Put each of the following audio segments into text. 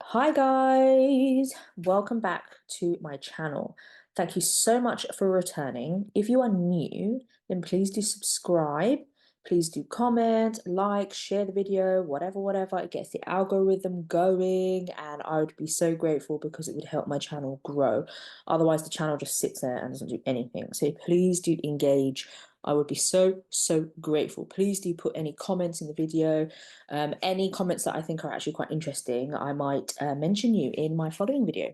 Hi guys, welcome back to my channel. Thank you so much for returning. If you are new, then please do subscribe. Please do comment, like, share the video, whatever. It gets the algorithm going, and I would be so grateful because it would help my channel grow. Otherwise, the channel just sits there and doesn't do anything. So please do engage. I would be so grateful. Please do put any comments in the video. Any comments that I think are actually quite interesting, I might mention you in my following video.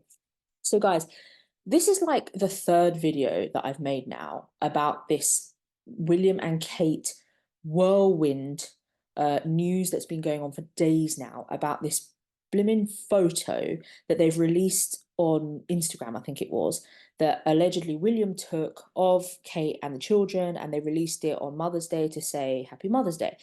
So guys, this is like the third video that I've made now about this William and Kate whirlwind news that's been going on for days now about this blimmin' photo that they've released on Instagram, I think it was, that allegedly William took of Kate and the children, and they released it on Mother's Day to say Happy Mother's Day.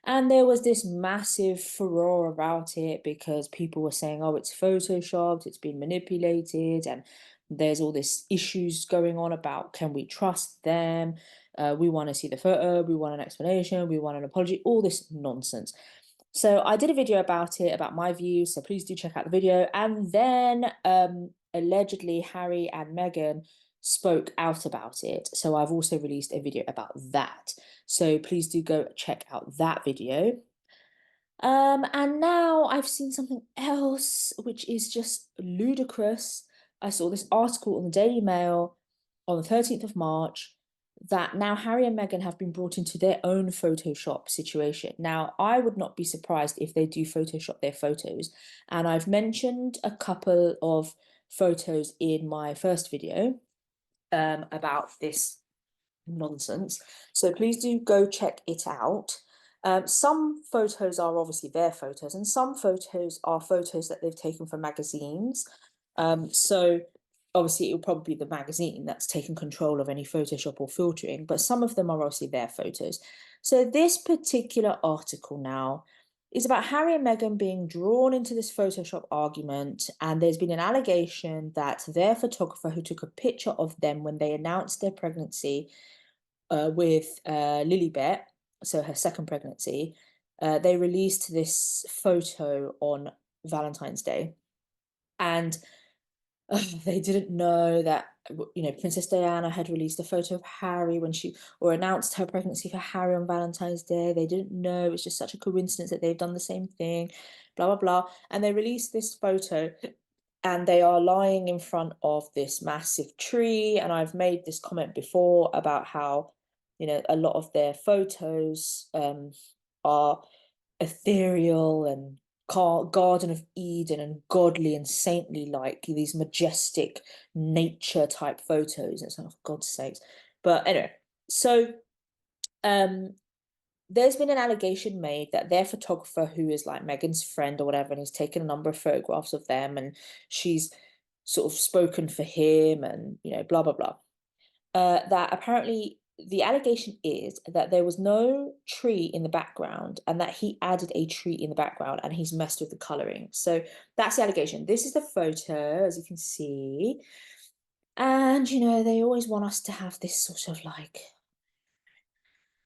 And there was this massive furore about it because people were saying, oh, it's photoshopped, it's been manipulated, and there's all this issues going on about can we trust them? We want to see the photo, we want an explanation, we want an apology, all this nonsense. So I did a video about it, about my views, so please do check out the video. And then allegedly Harry and Meghan spoke out about it. So I've also released a video about that. So please do go check out that video. And now I've seen something else, which is just ludicrous. I saw this article on the Daily Mail on the 13th of March that now Harry and Meghan have been brought into their own Photoshop situation. Now, I would not be surprised if they do Photoshop their photos. And I've mentioned a couple of photos in my first video about this nonsense. So please do go check it out. Some photos are obviously their photos, and some photos are photos that they've taken from magazines. So obviously it will probably be the magazine that's taken control of any Photoshop or filtering, but some of them are obviously their photos. So this particular article now is about Harry and Meghan being drawn into this Photoshop argument, and there's been an allegation that their photographer who took a picture of them when they announced their pregnancy with Lilibet, so her second pregnancy, they released this photo on Valentine's Day, and they didn't know that Princess Diana had released a photo of Harry when she or announced her pregnancy for Harry on Valentine's Day. They didn't know. It was just such a coincidence that they've done the same thing, blah blah blah. And they released this photo, and they are lying in front of this massive tree. And I've made this comment before about how a lot of their photos are ethereal and Garden of Eden and godly and saintly, like these majestic nature type photos. It's like, oh, God's sakes. But anyway, so there's been an allegation made that their photographer, who is like Meghan's friend or whatever, and he's taken a number of photographs of them, and she's sort of spoken for him, and blah blah blah. That apparently the allegation is that there was no tree in the background, and that he added a tree in the background, and he's messed with the colouring. So that's the allegation. This is the photo, as you can see. And they always want us to have this sort of like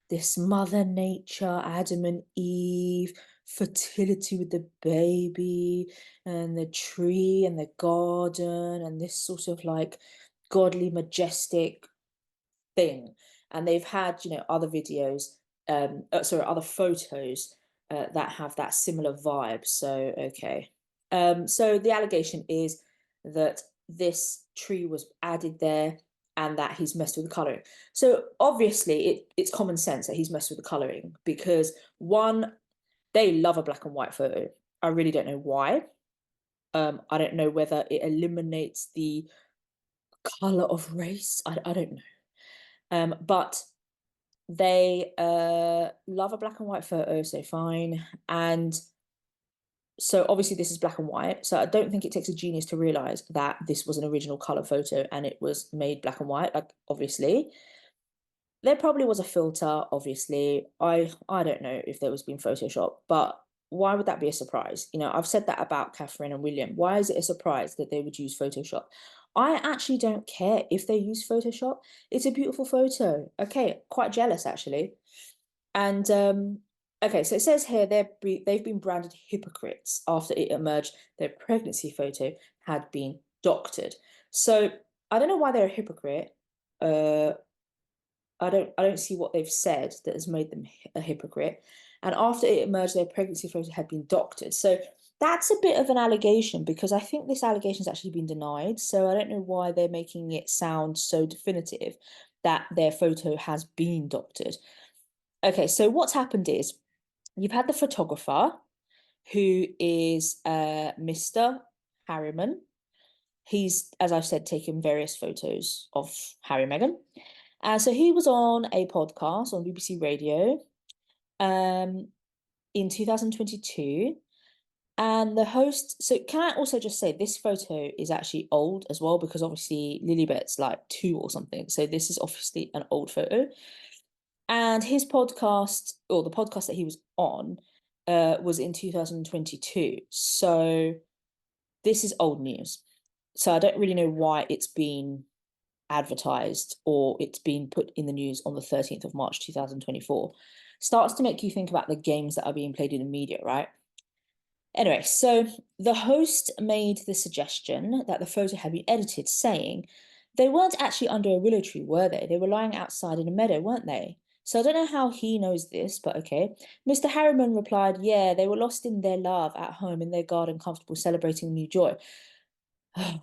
this Mother Nature, Adam and Eve, fertility with the baby, and the tree and the garden, and this sort of like godly, majestic thing. And they've had, other videos, other photos that have that similar vibe. So, okay. So the allegation is that this tree was added there and that he's messed with the colouring. So obviously it's common sense that he's messed with the colouring because one, they love a black and white photo. I really don't know why. I don't know whether it eliminates the colour of race. I don't know. But they love a black and white photo, so fine. And so obviously this is black and white. So I don't think it takes a genius to realize that this was an original color photo and it was made black and white. Like, obviously there probably was a filter, obviously. I don't know if there was been Photoshop, but why would that be a surprise? I've said that about Catherine and William. Why is it a surprise that they would use Photoshop? I actually don't care if they use Photoshop. It's a beautiful photo. Okay, quite jealous actually. And Okay, so it says here they've been branded hypocrites after it emerged their pregnancy photo had been doctored. So I don't know why they're a hypocrite. Uh, I don't see what they've said that has made them a hypocrite. And after it emerged their pregnancy photo had been doctored. So that's a bit of an allegation because I think this allegation has actually been denied. So I don't know why they're making it sound so definitive that their photo has been doctored. Okay, so what's happened is you've had the photographer who is Mr. Harriman. He's, as I've said, taken various photos of Harry and Meghan. So he was on a podcast on BBC Radio um, in 2022. And the host, so can I also just say this photo is actually old as well, because obviously Lilibet's like 2 or something. So this is obviously an old photo. And his podcast, or the podcast that he was on, was in 2022. So this is old news. So I don't really know why it's been advertised or it's been put in the news on the 13th of March 2024. Starts to make you think about the games that are being played in the media, right? Anyway, so the host made the suggestion that the photo had been edited, saying they weren't actually under a willow tree, were they? They were lying outside in a meadow, weren't they? So I don't know how he knows this, but okay. Mr. Harriman replied, yeah, they were lost in their love at home in their garden, comfortable, celebrating new joy. I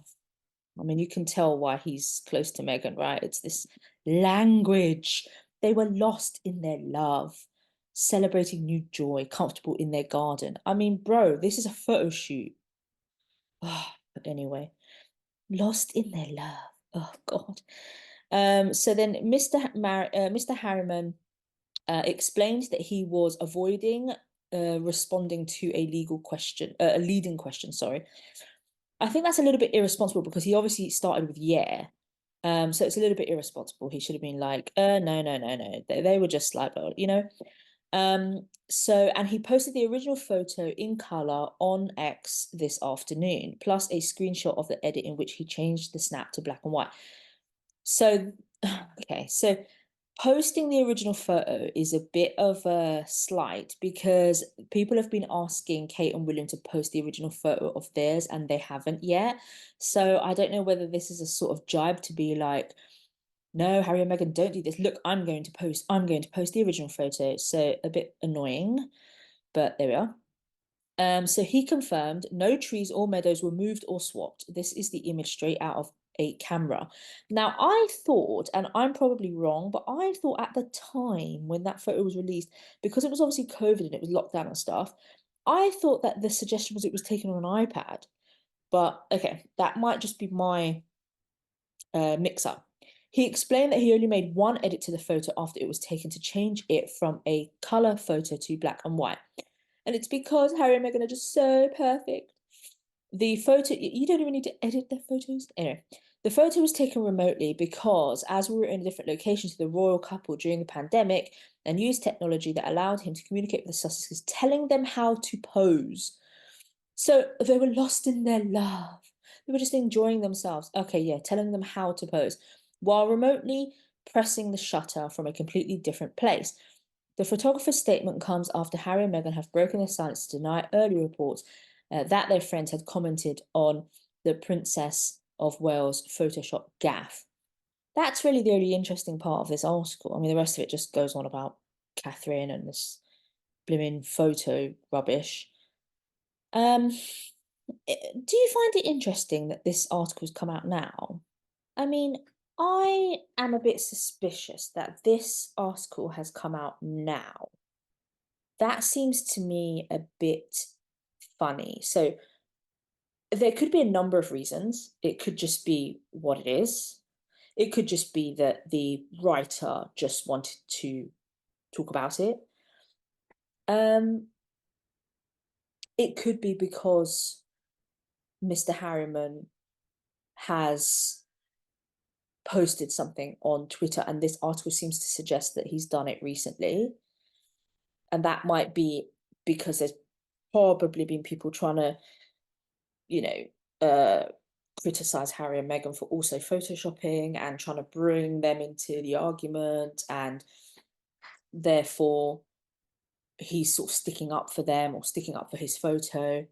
mean, you can tell why he's close to Meghan, right? It's this language. They were lost in their love, celebrating new joy, comfortable in their garden. I mean, bro, this is a photo shoot. But anyway, lost in their love. Oh God. So then Mr. Harriman explained that he was avoiding responding to a legal question, a leading question, sorry. I think that's a little bit irresponsible because he obviously started with yeah. So it's a little bit irresponsible. He should have been like, no, no, no, no. They were just like, you know. So and he posted the original photo in color on X this afternoon, plus a screenshot of the edit in which he changed the snap to black and white. So, okay, so posting the original photo is a bit of a slight because people have been asking Kate and William to post the original photo of theirs and they haven't yet. So I don't know whether this is a sort of jibe to be like, no, Harry and Meghan, don't do this. Look, I'm going to post the original photo. So a bit annoying, but there we are. So he confirmed no trees or meadows were moved or swapped. This is the image straight out of a camera. Now, I thought, and I'm probably wrong, but I thought at the time when that photo was released, because it was obviously COVID and it was locked down and stuff, I thought that the suggestion was it was taken on an iPad. But okay, that might just be my mix up. He explained that he only made one edit to the photo after it was taken to change it from a color photo to black and white. And it's because Harry and Meghan are just so perfect. The photo, you don't even need to edit their photos. Anyway, the photo was taken remotely because, as we were in a different location to the royal couple during the pandemic, and used technology that allowed him to communicate with the Sussexes, telling them how to pose. So they were lost in their love. They were just enjoying themselves. Okay, yeah, telling them how to pose while remotely pressing the shutter from a completely different place. The photographer's statement comes after Harry and Meghan have broken their silence to deny early reports that their friends had commented on the Princess of Wales Photoshop gaffe. That's really the only interesting part of this article. I mean, the rest of it just goes on about Catherine and this blooming photo rubbish. Um, do you find it interesting that this article's come out now? I mean, I am a bit suspicious that this article has come out now. That seems to me a bit funny. So there could be a number of reasons. It could just be what it is. It could just be that the writer just wanted to talk about it. Um, it could be because Mr. Harriman has posted something on Twitter, and this article seems to suggest that he's done it recently. And that might be because there's probably been people trying to, you know, criticize Harry and Meghan for also photoshopping and trying to bring them into the argument, and therefore he's sort of sticking up for them or sticking up for his photo.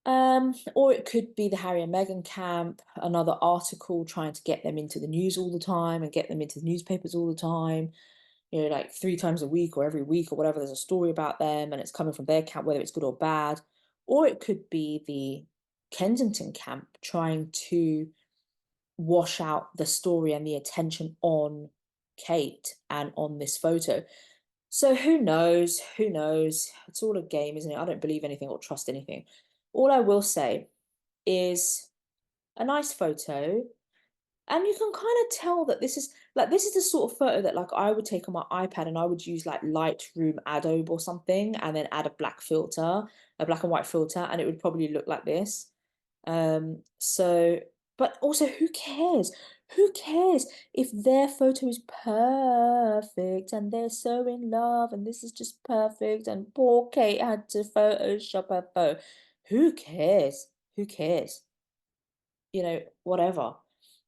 Or it could be the Harry and Meghan camp, another article trying to get them into the news all the time and get them into the newspapers all the time. You know, like 3 times a week or every week or whatever, there's a story about them and it's coming from their camp, whether it's good or bad. Or it could be the Kensington camp trying to wash out the story and the attention on Kate and on this photo. So who knows? Who knows? It's all a game, isn't it? I don't believe anything or trust anything. All I will say is a nice photo, and you can kind of tell that this is the sort of photo that like I would take on my iPad and I would use like Lightroom Adobe or something and then add a black filter, a black and white filter, and it would probably look like this. So, but also who cares? Who cares if their photo is perfect and they're so in love and this is just perfect and poor Kate had to Photoshop her photo. Who cares? Who cares? Whatever.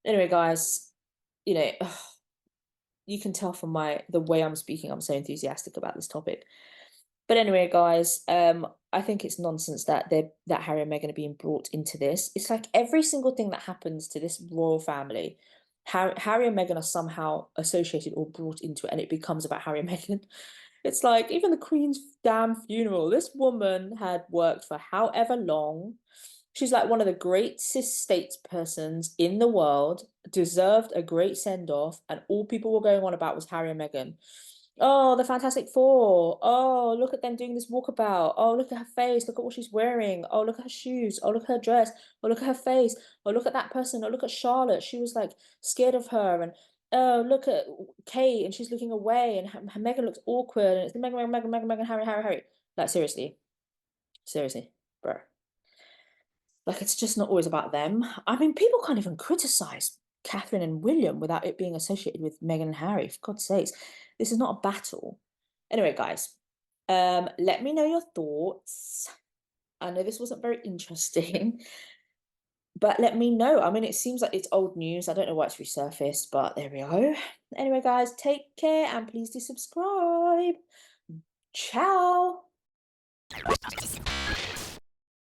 Anyway, guys, you know, you can tell from the way I'm speaking, I'm so enthusiastic about this topic. But anyway, guys, I think it's nonsense that Harry and Meghan are being brought into this. It's like every single thing that happens to this royal family, Harry and Meghan are somehow associated or brought into it, and it becomes about Harry and Meghan. It's like even the Queen's damn funeral. This woman had worked for however long. She's like one of the greatest statespersons in the world, deserved a great send off, and all people were going on about was Harry and Meghan. Oh, the Fantastic Four. Oh, look at them doing this walkabout. Oh, look at her face. Look at what she's wearing. Oh, look at her shoes. Oh, look at her dress. Oh, look at her face. Oh, look at that person. Oh, look at Charlotte. She was like scared of her. And oh, look at Kate and she's looking away. And her Meghan looks awkward. And it's Meghan, Meghan, Meghan, Meghan, Meghan, Harry, Harry, Harry. Like, seriously. Seriously, bro. Like, it's just not always about them. I mean, people can't even criticize Catherine and William without it being associated with Meghan and Harry. For God's sakes, this is not a battle. Anyway, guys, let me know your thoughts. I know this wasn't very interesting, but let me know. I mean, it seems like it's old news. I don't know why it's resurfaced, but there we go. Anyway, guys, take care and please do subscribe. Ciao.